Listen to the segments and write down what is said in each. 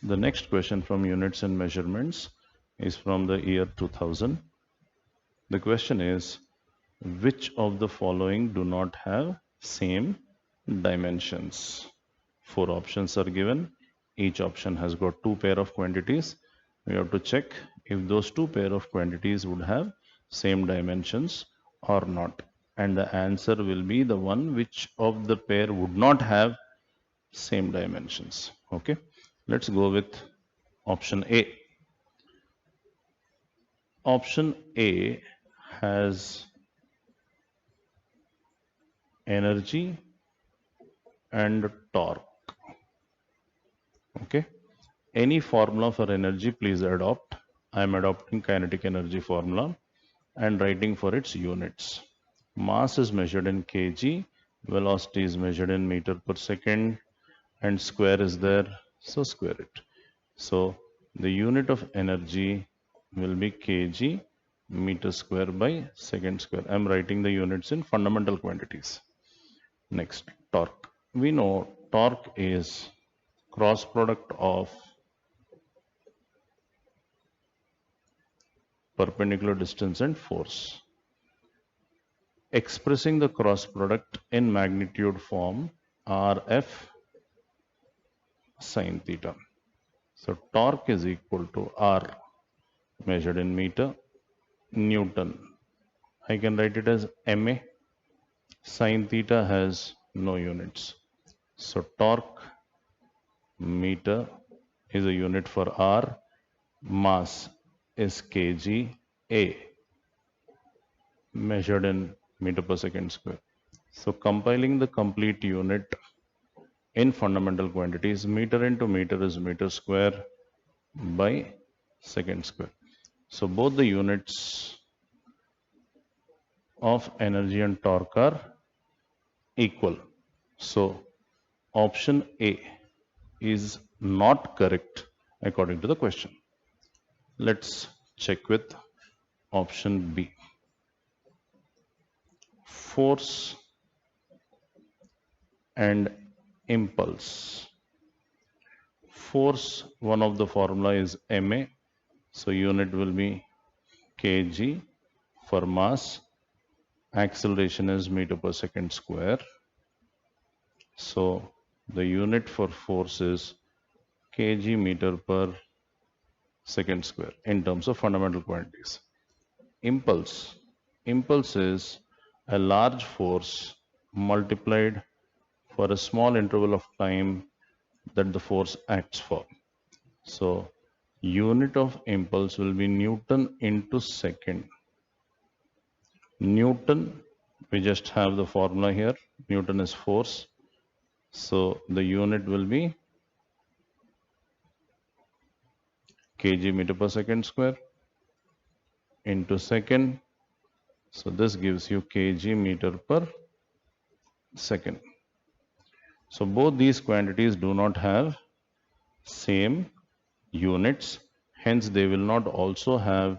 The next question from Units and Measurements is from the year 2000. The question is, which of the following do not have same dimensions? Four options are given. Each option has got two pair of quantities. We have to check if those two pair of quantities would have same dimensions or not. And the answer will be the one which of the pair would not have same dimensions. Okay, let's go with option A. Option A has energy and torque. Okay, any formula for energy, please adopt. I am adopting kinetic energy formula and writing for its units. Mass is measured in kg, velocity is measured in meter per second, and square is there, so square it. So the unit of energy will be kg meter square by second square. I am writing the units in fundamental quantities. Next, torque. We know torque is cross product of perpendicular distance and force. Expressing the cross product in magnitude form, Rf sine theta. So torque is equal to R measured in meter, Newton. I can write it as MA. Sine theta has no units. So torque meter is a unit for R. Mass is kg A measured in meter per second square. So compiling the complete unit in fundamental quantities, meter into meter is meter square by second square. So both the units of energy and torque are equal. So option A is not correct according to the question. Let's check with option B. Force and impulse. Force, one of the formula is MA, so unit will be kg. For mass, acceleration is meter per second square, so the unit for force is kg meter per second square in terms of fundamental quantities. Impulse. Impulse is a large force multiplied for a small interval of time that the force acts for. So unit of impulse will be Newton into second. Newton, we just have the formula here. Newton is force. So the unit will be kg meter per second square into second. So this gives you kg meter per second. So both these quantities do not have same units, hence they will not also have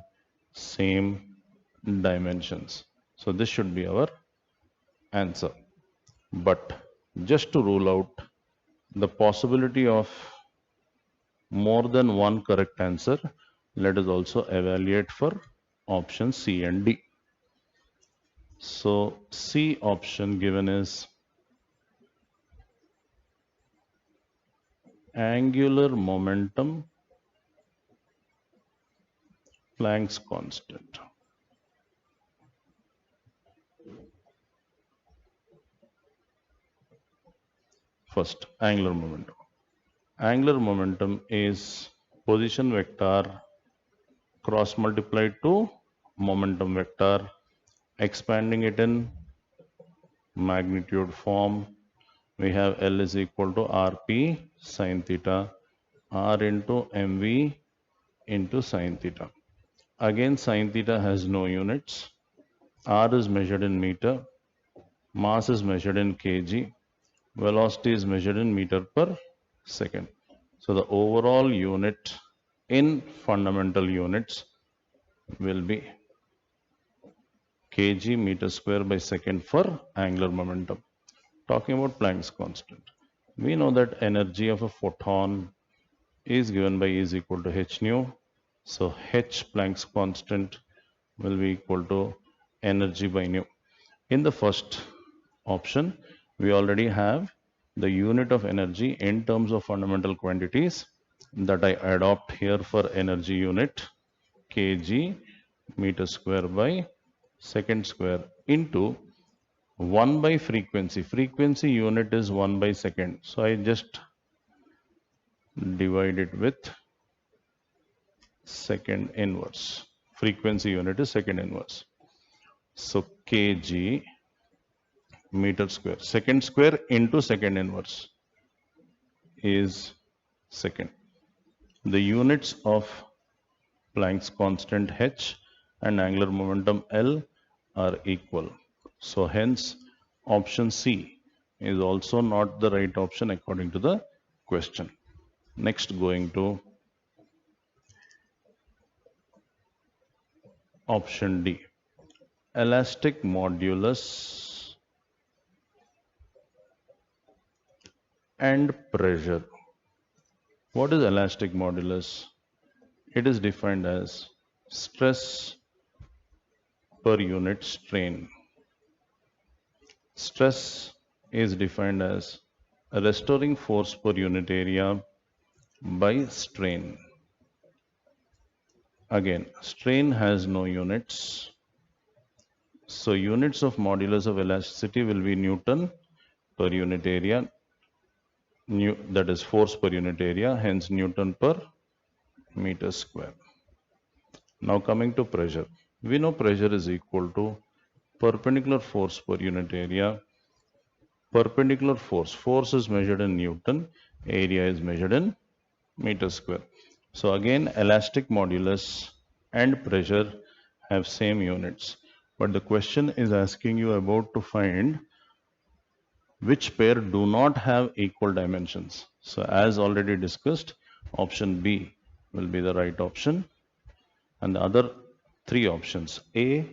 same dimensions. So this should be our answer. But just to rule out the possibility of more than one correct answer, let us also evaluate for option C and D. So C option given is angular momentum, Planck's constant. First, angular momentum. Angular momentum is position vector cross multiplied to momentum vector, expanding it in magnitude form. We have L is equal to Rp sine theta, R into mv into sine theta. Again, sine theta has no units. R is measured in meter, mass is measured in kg, velocity is measured in meter per second. So the overall unit in fundamental units will be kg meter square by second for angular momentum. Talking about Planck's constant, we know that energy of a photon is given by E is equal to h nu. So h Planck's constant will be equal to energy by nu. In the first option, we already have the unit of energy in terms of fundamental quantities that I adopt here for energy unit, kg meter square by second square, into 1 by frequency. Frequency unit is 1 by second. So I just divide it with second inverse. Frequency unit is second inverse. So kg meter square. Second square into second inverse is second. The units of Planck's constant h and angular momentum L are equal. So hence option C is also not the right option according to the question. Next, going to option D. Elastic modulus and pressure. What is elastic modulus? It is defined as stress per unit strain. Stress is defined as a restoring force per unit area by strain. Again, strain has no units. So units of modulus of elasticity will be Newton per unit area, that is force per unit area, hence Newton per meter square. Now coming to pressure. We know pressure is equal to perpendicular force per unit area. Perpendicular force is measured in Newton, area is measured in meter square. So again, elastic modulus and pressure have same units. But the question is asking you about to find which pair do not have equal dimensions. So as already discussed, option B will be the right option. And the other three options, A,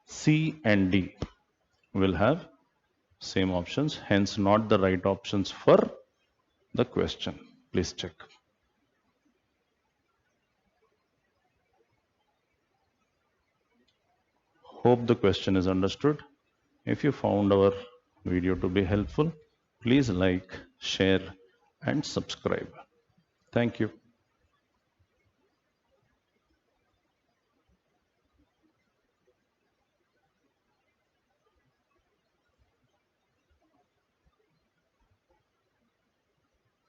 C and D, will have same options, hence not the right options for the question. Please check. Hope the question is understood. If you found our video to be helpful, please like, share and subscribe. Thank you.